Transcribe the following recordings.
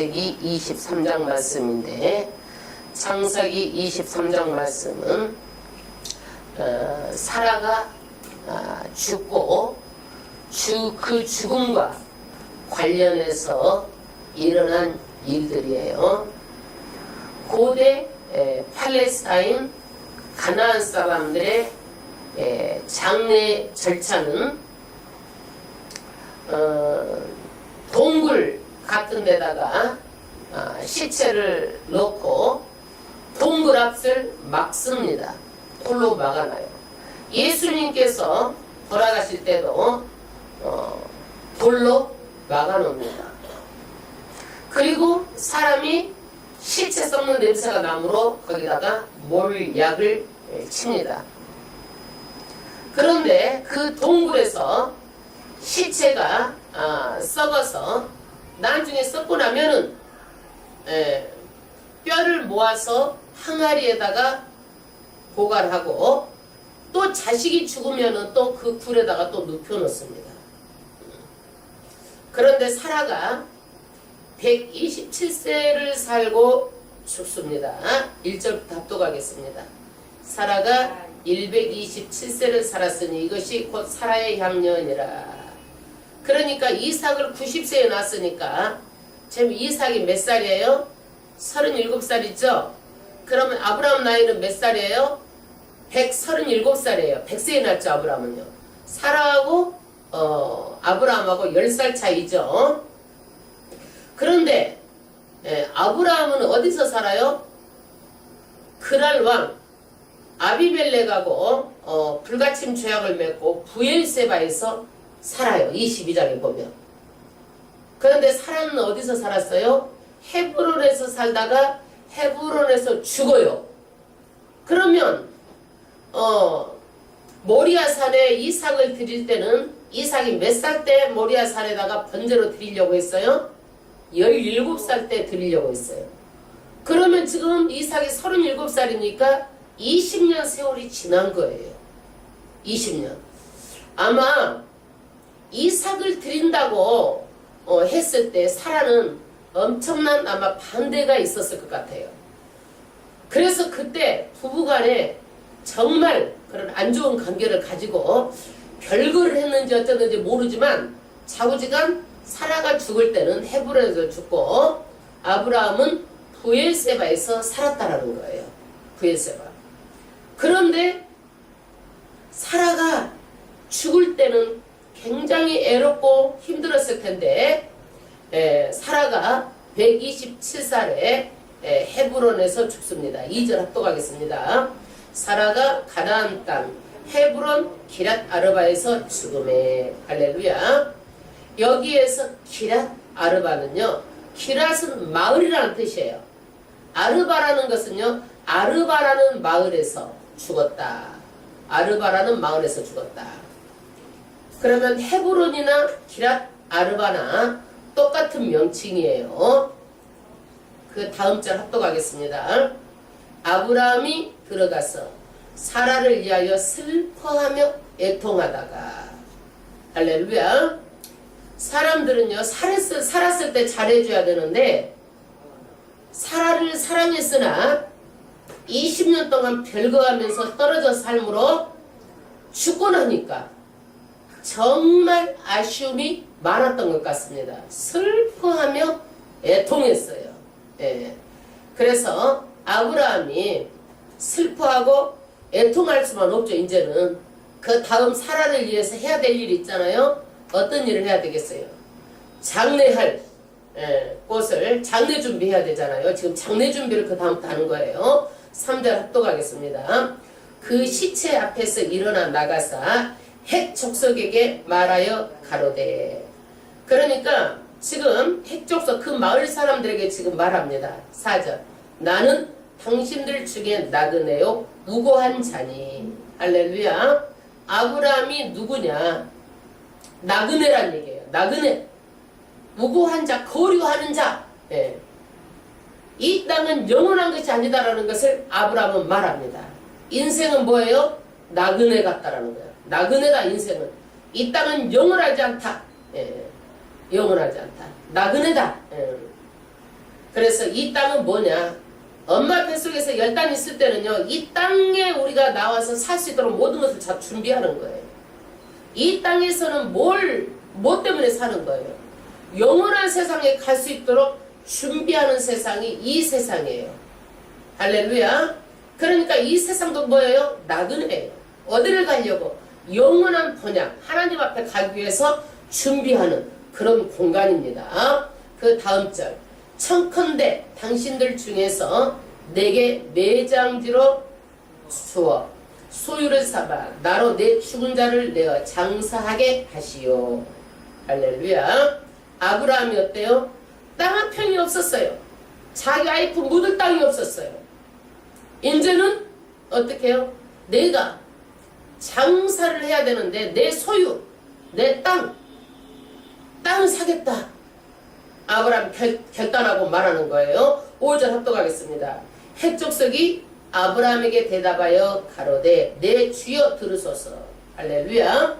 창세기 23장 말씀인데, 창세기 23장 말씀은 사라가 죽고 그 죽음과 관련해서 일어난 일들이에요. 고대 팔레스타인 가나안 사람들의 장례 절차는 동굴 같은 데다가 시체를 넣고 동굴 앞을 막습니다. 돌로 막아놔요. 예수님께서 돌아가실 때도 돌로 막아놓습니다. 그리고 사람이 시체 썩는 냄새가 나므로 거기다가 몰약을 칩니다. 그런데 그 동굴에서 시체가 썩어서 나중에 썩고 나면은 뼈를 모아서 항아리에다가 보관하고 또 자식이 죽으면은 또 그 굴에다가 또 눕혀 놓습니다. 그런데 사라가 127세를 살고 죽습니다. 1절부터 합독하겠습니다. 사라가 127세를 살았으니 이것이 곧 사라의 향년이라. 그러니까 이삭을 90세에 낳았으니까 지금 이삭이 몇 살이에요? 37살이죠? 그러면 아브라함 나이는 몇 살이에요? 137살이에요. 100세에 낳았죠, 아브라함은요. 사라하고 아브라함하고 10살 차이죠. 그런데 아브라함은 어디서 살아요? 그랄 왕 아비멜렉하고 불가침 죄악을 맺고 부엘세바에서 살아요. 22장에 보면. 그런데 사라는 어디서 살았어요? 헤브론에서 살다가 헤브론에서 죽어요. 그러면 모리아산에 이삭을 드릴 때는 이삭이 몇 살 때 모리아산에다가 번제로 드리려고 했어요? 17살 때 드리려고 했어요. 그러면 지금 이삭이 37살이니까 20년 세월이 지난 거예요. 20년. 아마 이삭을 드린다고 했을 때 사라는 엄청난 아마 반대가 있었을 것 같아요. 그래서 그때 부부간에 정말 그런 안 좋은 관계를 가지고 별거를 했는지 어쩌는지 모르지만 자우지간 사라가 죽을 때는 헤브론에서 죽고 아브라함은 부엘세바에서 살았다라는 거예요. 부엘세바. 그런데 사라가 죽을 때는 굉장히 애롭고 힘들었을 텐데 사라가 127살에 헤브론에서 죽습니다. 2절 합독하겠습니다. 사라가 가나안 땅 헤브론 기랏 아르바에서 죽음에. 할렐루야. 여기에서 기랏 아르바는요, 기랏은 마을이라는 뜻이에요. 아르바라는 것은요, 아르바라는 마을에서 죽었다. 아르바라는 마을에서 죽었다. 그러면 헤브론이나 기랏 아르바나 똑같은 명칭이에요. 그 다음 절 합독하겠습니다. 아브라함이 들어가서 사라를 위하여 슬퍼하며 애통하다가. 할렐루야. 사람들은요, 살았을 때 잘해줘야 되는데 사라를 사랑했으나 20년 동안 별거하면서 떨어져 삶으로 죽고 나니까 정말 아쉬움이 많았던 것 같습니다. 슬퍼하며 애통했어요. 그래서 아브라함이 슬퍼하고 애통할 수만 없죠. 이제는 그 다음 사라를 위해서 해야 될 일이 있잖아요. 어떤 일을 해야 되겠어요? 장례할 곳을 장례 준비해야 되잖아요. 지금 장례 준비를 그 다음부터 하는 거예요. 3절 합독하겠습니다. 그 시체 앞에서 일어나 나가사 헷 족속에게 말하여 가로되. 그러니까 지금 헷 족속 그 마을 사람들에게 지금 말합니다. 4절. 나는 당신들 중에 나그네요 무고한 자니. 할렐루야. 아브라함이 누구냐? 나그네란 얘기예요. 나그네. 무고한 자, 거류하는 자. 이 땅은 영원한 것이 아니다라는 것을 아브라함은 말합니다. 인생은 뭐예요? 나그네 같다라는 거예요. 나그네다 인생은. 이 땅은 영원하지 않다. 영원하지 않다. 나그네다. 그래서 이 땅은 뭐냐? 엄마 뱃속에서 열단 있을 때는요, 이 땅에 우리가 나와서 살 수 있도록 모든 것을 다 준비하는 거예요. 이 땅에서는 뭐 때문에 사는 거예요? 영원한 세상에 갈 수 있도록 준비하는 세상이 이 세상이에요. 할렐루야. 그러니까 이 세상도 뭐예요? 나그네예요. 어디를 가려고? 영원한 번약, 하나님 앞에 가기 위해서 준비하는 그런 공간입니다. 그 다음 절. 청컨대 당신들 중에서 내게 매장지로 주어 소유를 삼아 나로 내 죽은 자를 내어 장사하게 하시오. 할렐루야. 아브라함이 어때요? 땅 한 평이 없었어요. 자기 와이프 묻을 땅이 없었어요. 이제는 어떻게 해요? 내가 장사를 해야 되는데 내 소유, 내 땅을 사겠다. 아브라함 결단하고 말하는 거예요. 5절 합독하겠습니다. 헷 족속이 아브라함에게 대답하여 가로되 내 주여 들으소서. 할렐루야.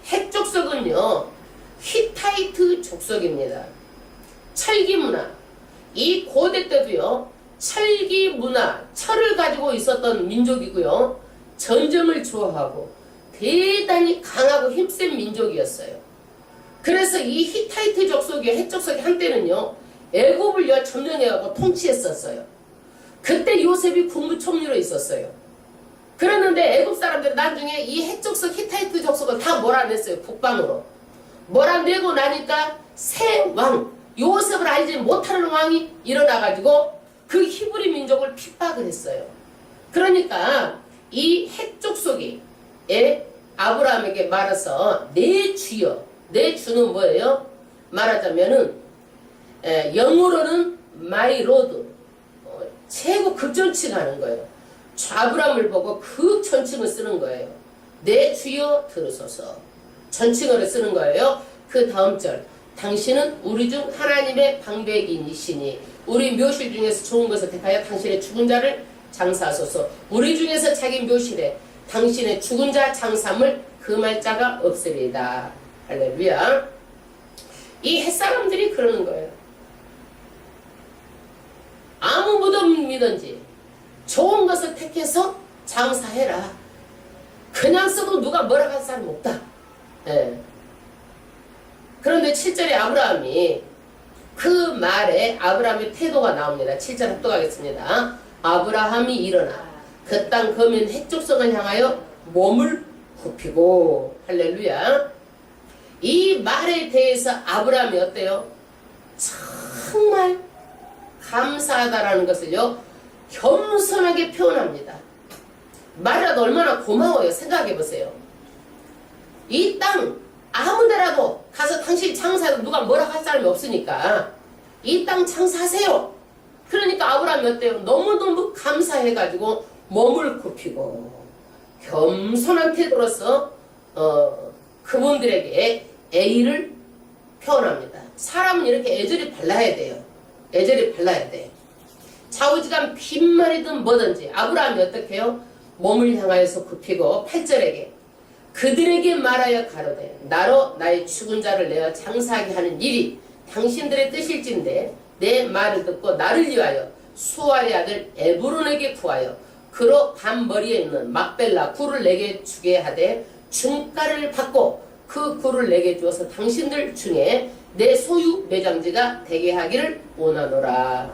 헷 족속은요 히타이트 족속입니다. 철기 문화. 이 고대 때도요 철기 문화, 철을 가지고 있었던 민족이고요. 전쟁을 좋아하고 대단히 강하고 힘센 민족이었어요. 그래서 이 히타이트 족속이 헷 족속이 한때는요 애굽을요 점령해가고 통치했었어요. 그때 요셉이 국무총리로 있었어요. 그랬는데 애굽 사람들은 나중에 이 헷 족속 히타이트 족속을 다 몰아냈어요. 북방으로 몰아내고 나니까 새 왕, 요셉을 알지 못하는 왕이 일어나가지고 그 히브리 민족을 핍박을 했어요. 그러니까 이 헷 족속이 아브라함에게 말해서 내 주여, 내 주는 뭐예요? 말하자면은 영어로는 my lord, 최고 극존칭하는 거예요. 아브라함을 보고 극존칭을 쓰는 거예요. 내 주여 들으소서. 전칭어를 쓰는 거예요. 그 다음 절. 당신은 우리 중 하나님의 방백인이시니 우리 묘실 중에서 좋은 것을 택하여 당신의 죽은 자를 장사하소서. 우리 중에서 자기 묘실에 당신의 죽은 자 장사함을 금할 자가 없으리이다. 할렐루야. 이 햇사람들이 그러는 거예요. 아무 무덤이든지 좋은 것을 택해서 장사해라. 그냥 써도 누가 뭐라 할 사람 없다. 예. 그런데 7절에 아브라함이 그 말에 아브라함의 태도가 나옵니다. 7절 합독하겠습니다. 아브라함이 일어나 그 땅 거민 헷 족속을 향하여 몸을 굽히고. 할렐루야. 이 말에 대해서 아브라함이 어때요? 정말 감사하다라는 것을요 겸손하게 표현합니다. 말이라도 얼마나 고마워요. 생각해보세요. 이 땅 아무데라도 가서 당신 장사해도 누가 뭐라 할 사람이 없으니까 이 땅 장사하세요. 그러니까 아브라함이 어때요? 너무너무 감사해가지고 몸을 굽히고 겸손한 태도로서 그분들에게 애의를 표현합니다. 사람은 이렇게 애절히 발라야 돼요. 애절히 발라야 돼요. 좌우지간 빈말이든 뭐든지 아브라함이 어떻게 해요? 몸을 향하여서 굽히고 8절에게 그들에게 말하여 가로되 나로 나의 죽은 자를 내어 장사하게 하는 일이 당신들의 뜻일진데 내 말을 듣고 나를 위하여 수아의 아들 에브론에게 구하여 그로 단머리에 있는 막벨라 굴을 내게 주게 하되 중가를 받고 그 굴을 내게 주어서 당신들 중에 내 소유 매장지가 되게 하기를 원하노라.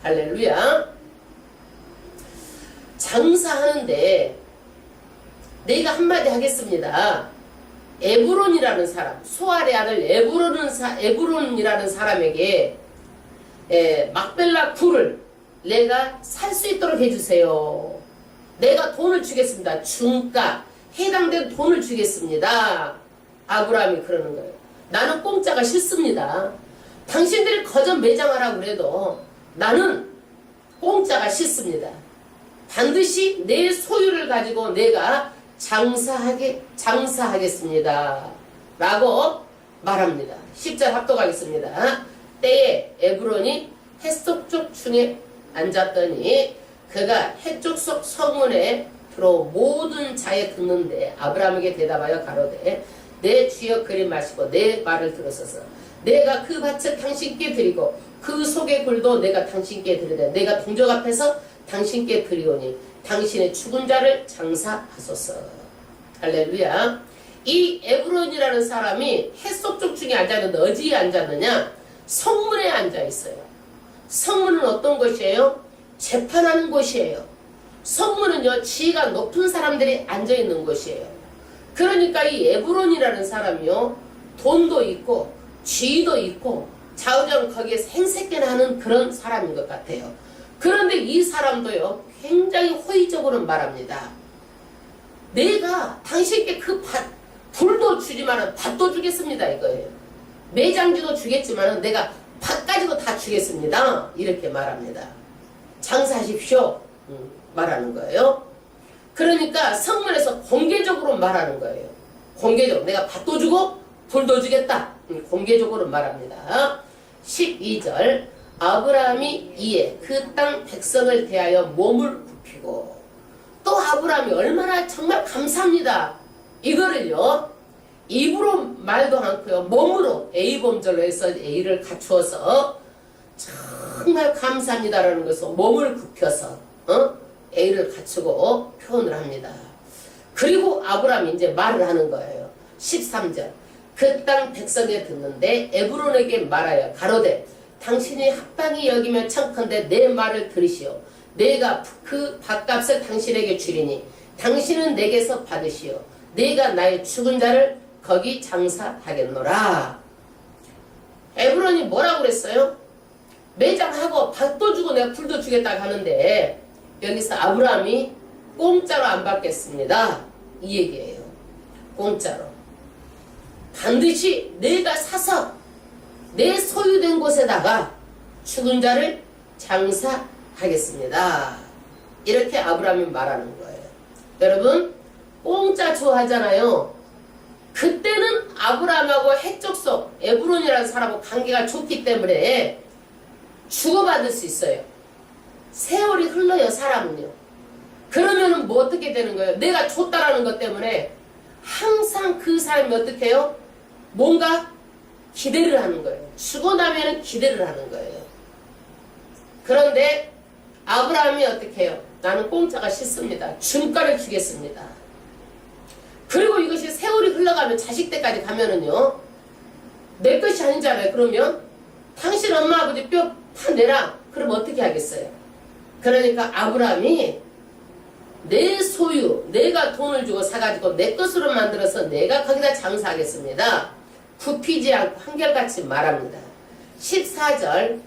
할렐루야. 장사하는데 내가 한마디 하겠습니다. 에브론이라는 사람, 수알의 아들 에브론이라는 사람에게 막벨라 굴을 내가 살 수 있도록 해주세요. 내가 돈을 주겠습니다. 중가, 해당된 돈을 주겠습니다. 아브라함이 그러는 거예요. 나는 공짜가 싫습니다. 당신들이 거저 매장하라고 그래도 나는 공짜가 싫습니다. 반드시 내 소유를 가지고 내가 장사하겠습니다. 라고 말합니다. 10절 합독하겠습니다. 때에 에브론이 헷족 중에 앉았더니 그가 헷족 속 성문에 들어 모든 자에 듣는데 아브라함에게 대답하여 가로되 내 주여 그리 마시고 내 말을 들으소서. 내가 그 밭을 당신께 드리고 그 속의 굴도 내가 당신께 드리되 내가 동족 앞에서 당신께 드리오니 당신의 죽은 자를 장사하소서. 할렐루야. 이 에브론이라는 사람이 햇속 중에 앉았는데 어디에 앉았느냐? 성문에 앉아 있어요. 성문은 어떤 곳이에요? 재판하는 곳이에요. 성문은요, 지위가 높은 사람들이 앉아 있는 곳이에요. 그러니까 이 에브론이라는 사람이요, 돈도 있고 지위도 있고 좌우정 거기에서 행색계나 하는 그런 사람인 것 같아요. 그런데 이 사람도요, 굉장히 호의적으로 말합니다. 내가 당신께 그 불도 주지만은 밭도 주겠습니다 이거예요. 매장지도 주겠지만은 내가 밭까지도 다 주겠습니다. 이렇게 말합니다. 장사하십시오. 말하는 거예요. 그러니까 성문에서 공개적으로 말하는 거예요. 공개적으로 내가 밭도 주고 불도 주겠다. 공개적으로 말합니다. 12절 아브라함이 이에 그 땅 백성을 대하여 몸을 굽히고 또 아브라함이 얼마나 정말 감사합니다. 이거를요 입으로 말도 않고요 몸으로 A범절로 해서 A를 갖추어서 정말 감사합니다라는 것을 몸을 굽혀서 A를 갖추고 표현을 합니다. 그리고 아브라함이 이제 말을 하는 거예요. 13절 그 땅 백성에 듣는데 에브론에게 말하여 가로되 당신이 합당히 여기면 청컨대 내 말을 들으시오. 내가 그 밭값을 당신에게 주리니 당신은 내게서 받으시오. 내가 나의 죽은 자를 거기 장사하겠노라. 에브론이 뭐라고 그랬어요? 매장하고 밭도 주고 내가 불도 주겠다고 하는데 여기서 아브라함이 공짜로 안 받겠습니다. 이 얘기예요. 공짜로. 반드시 내가 사서 내 소유된 곳에다가 죽은 자를 장사하겠습니다. 이렇게 아브라함이 말하는 거예요. 여러분 공짜 좋아하잖아요. 그때는 아브라함하고 해족속 에브론이라는 사람하고 관계가 좋기 때문에 주고받을 수 있어요. 세월이 흘러요 사람은요. 그러면은 뭐 어떻게 되는 거예요? 내가 줬다라는 것 때문에 항상 그 사람이 어떻게 해요? 뭔가 기대를 하는 거예요. 주고 나면은 기대를 하는 거예요. 그런데 아브라함이 어떻게 해요? 나는 공짜가 싫습니다. 준가를 주겠습니다. 그리고 이것이 세월이 흘러가면 자식 때까지 가면은요 내 것이 아니잖아요. 그러면 당신 엄마 아버지 뼈 파내라. 그럼 어떻게 하겠어요? 그러니까 아브라함이 내 소유 내가 돈을 주고 사가지고 내 것으로 만들어서 내가 거기다 장사하겠습니다. 굽히지 않고 한결같이 말합니다. 14절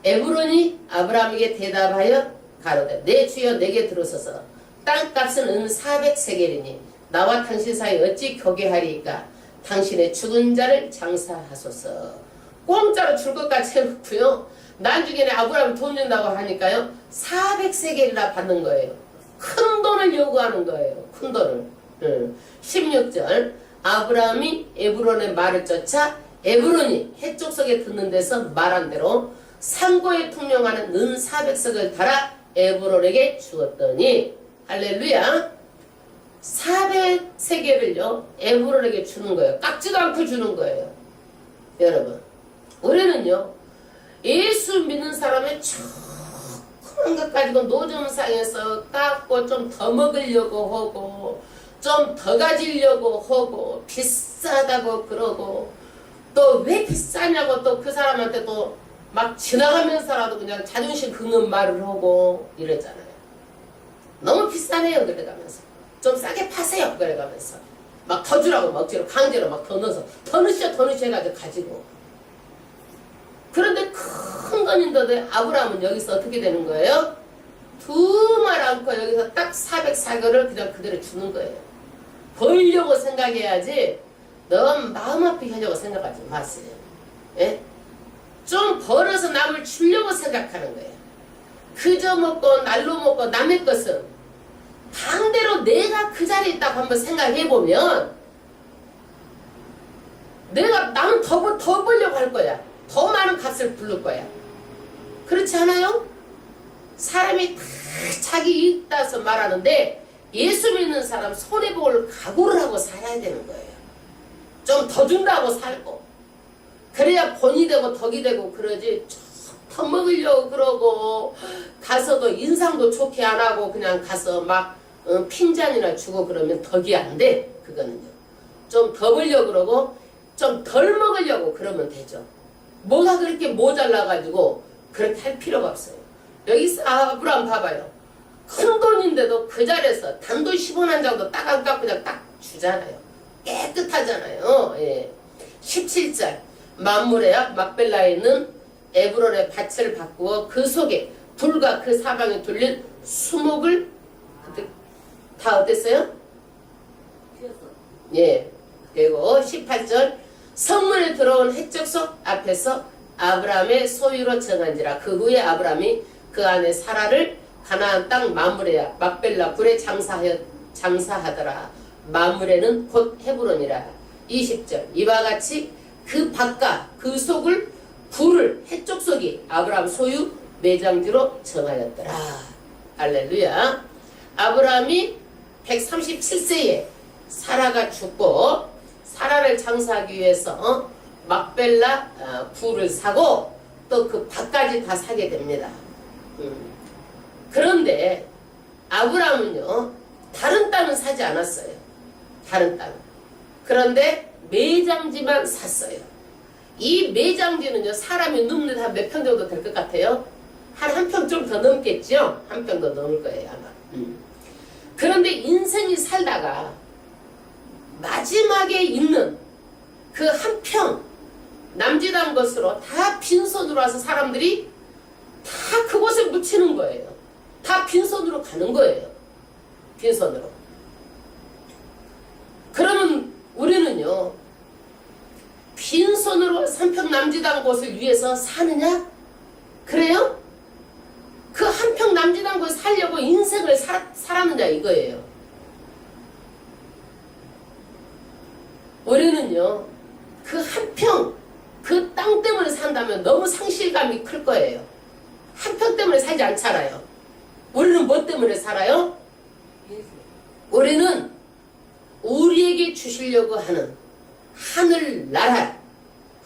에브론이 아브라함에게 대답하여 가로되 내 주여 내게 들어서서 땅값은 은 400세겔이니 나와 당신 사이 어찌 교개하리이까 당신의 죽은 자를 장사하소서. 공짜로 줄 것 같이 해놓고요 나중에는 아브라함이 돈 준다고 하니까요 400세겔이나 받는 거예요. 큰 돈을 요구하는 거예요. 큰 돈을. 16절 아브라함이 에브론의 말을 쫓아 에브론이 해족속에 듣는 데서 말한 대로 상고에 통용하는 은 400석을 달아 에브론에게 주었더니 할렐루야 400세겔을요 에브론에게 주는 거예요. 깎지도 않고 주는 거예요. 여러분 우리는요 예수 믿는 사람의 조그만 것 가지고 노점상에서 깎고 좀 더 먹으려고 하고 좀 더 가지려고 하고 비싸다고 그러고 또 왜 비싸냐고 또 그 사람한테 또 막 지나가면서라도 그냥 자존심 긁는 말을 하고 이러잖아요. 너무 비싸네요 그래가면서 좀 싸게 파세요 그래가면서 막 더 주라고 막 억지로 강제로 막 더 넣어서 더 넣으셔 해가지고 가지고 그런데 큰 건인데 아브라함은 여기서 어떻게 되는 거예요? 두 말 않고 여기서 딱 404개를 그냥 그대로 주는 거예요. 벌려고 생각해야지 너무 마음 아프게 하려고 생각하지 마세요. 예? 좀 벌어서 남을 주려고 생각하는 거예요. 그저 먹고 날로 먹고 남의 것은 반대로 내가 그 자리에 있다고 한번 생각해보면 내가 남은 더 벌려고 할 거야. 더 많은 값을 부를 거야. 그렇지 않아요? 사람이 다 자기 이익 따서 말하는데 예수 믿는 사람 손해볼 각오를 하고 살아야 되는 거예요. 좀 더 준다고 살고 그래야 본이 되고 덕이 되고 그러지 터먹으려고 그러고 가서도 인상도 좋게 안 하고 그냥 가서 막 핀잔이나 주고 그러면 덕이 안 돼. 그거는요. 좀 더 벌려고 그러고 좀 덜 먹으려고 그러면 되죠. 뭐가 그렇게 모자라가지고 그렇게 할 필요가 없어요. 여기 아브라함 봐봐요. 큰 돈인데도 그 자리에서 단돈 10원 한 장도 딱 안 깎고 그냥 딱 주잖아요. 깨끗하잖아요. 예. 17절 만물에야 막벨라에 있는 에브론의 밭을 바꾸어 그 속에 불과 그 사방에 둘린 수목을 다 어땠어요? 예. 그리고 18절 성문에 들어온 해적석 앞에서 아브라함의 소유로 정한지라. 그 후에 아브라함이 그 안에 사라를 가나안 땅 마므레야 막벨라 굴에 장사하더라. 마므레는 곧 헤브론이라. 20절 이와 같이 그 밭과 그 속을 굴을 해쪽속이 아브라함 소유 매장지로 정하였더라. 할렐루야. 아브라함이 137세에 사라가 죽고 사라를 장사하기 위해서 막벨라 굴을 사고 또 그 밭까지 다 사게 됩니다. 그런데 아브라함은요 다른 땅은 사지 않았어요. 다른 땅. 그런데 매장지만 샀어요. 이 매장지는요 사람이 눕는 한 몇 평 정도 될 것 같아요? 한 평 좀 더 넘겠죠? 한 평 더 넘을 거예요 아마. 그런데 인생이 살다가 마지막에 있는 그 한 평 남짓한 것으로 다 빈손으로 와서 사람들이 다 그곳에 묻히는 거예요. 다 빈손으로 가는 거예요. 빈손으로. 그러면 우리는요 빈손으로 3평 남짓한 곳을 위해서 사느냐? 그래요? 그 한 평 남짓한 곳을 살려고 인생을 살았느냐 이거예요. 우리는요 그 한 평 그 땅 때문에 산다면 너무 상실감이 클 거예요. 한 평 때문에 살지 않잖아요. 우리는 뭐 때문에 살아요? 우리는 우리에게 주시려고 하는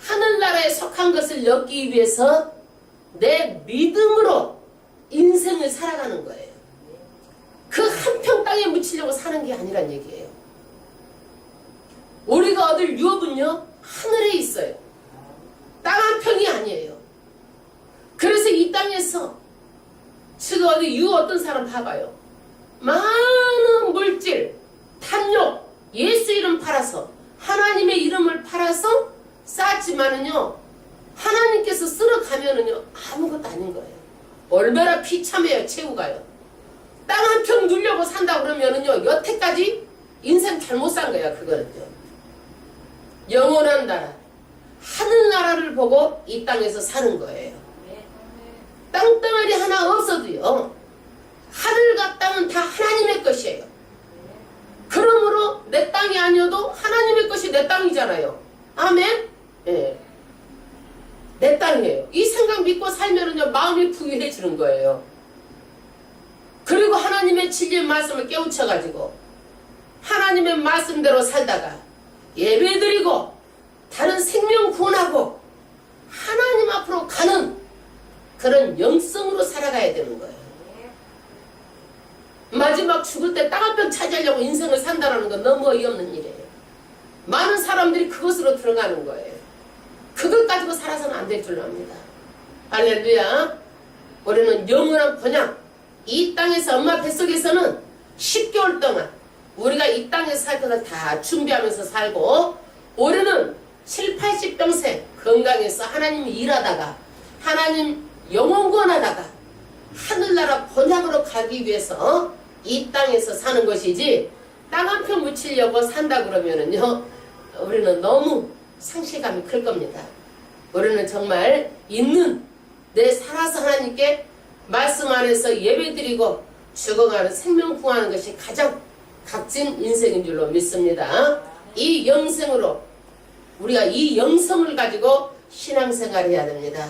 하늘나라에 속한 것을 얻기 위해서 내 믿음으로 인생을 살아가는 거예요. 그 한 평 땅에 묻히려고 사는 게 아니란 얘기예요. 우리가 얻을 유업은요 하늘에 있어요. 땅 한 평이 아니에요. 그래서 이 땅에서 지금 어디 유업 어떤 사람 봐봐요. 많은 물질, 탐욕, 예수 이름 팔아서 하나님의 이름을 팔아서 쌓지만은요 하나님께서 쓸어가면은요 아무것도 아닌 거예요. 얼마나 비참해요. 최후가요. 땅 한 평 누려고 산다 그러면은요 여태까지 인생 잘못 산 거야. 그거는요 영원한 나라 하늘나라를 보고 이 땅에서 사는 거예요. 땅덩어리 하나 없어도요 하늘과 땅은 다 하나님의 것이에요. 그러므로 내 땅이 아니어도 하나님의 것이 내 땅이잖아요. 아멘? 예. 내 땅이에요. 이 생각 믿고 살면은요 마음이 부유해지는 거예요. 그리고 하나님의 진리의 말씀을 깨우쳐가지고 하나님의 말씀대로 살다가 예배드리고 다른 생명 구원하고 하나님 앞으로 가는 그런 영성으로 살아가야 되는 거예요. 마지막 죽을 때 땅 한 평 차지하려고 인생을 산다는 건 너무 어이없는 일이에요. 많은 사람들이 그것으로 들어가는 거예요. 그것 가지고 살아서는 안 될 줄 압니다. 할렐루야. 우리는 영원한 번양 이 땅에서 엄마 뱃속에서는 10개월 동안 우리가 이 땅에서 살 것을 다 준비하면서 살고 우리는 7, 80평생 건강해서 하나님이 일하다가 하나님 영혼 구원하다가 하늘나라 번향으로 가기 위해서 이 땅에서 사는 것이지 땅 한 평 묻히려고 산다 그러면은요 우리는 너무 상실감이 클 겁니다. 우리는 정말 있는 내 살아서 하나님께 말씀 안에서 예배드리고 죽어가는 생명 구하는 것이 가장 값진 인생인 줄로 믿습니다. 이 영생으로 우리가 이 영성을 가지고 신앙생활을 해야 됩니다.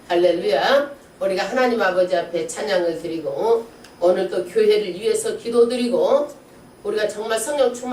할렐루야. 우리가 하나님 아버지 앞에 찬양을 드리고 오늘 또 교회를 위해서 기도드리고 우리가 정말 성령 충만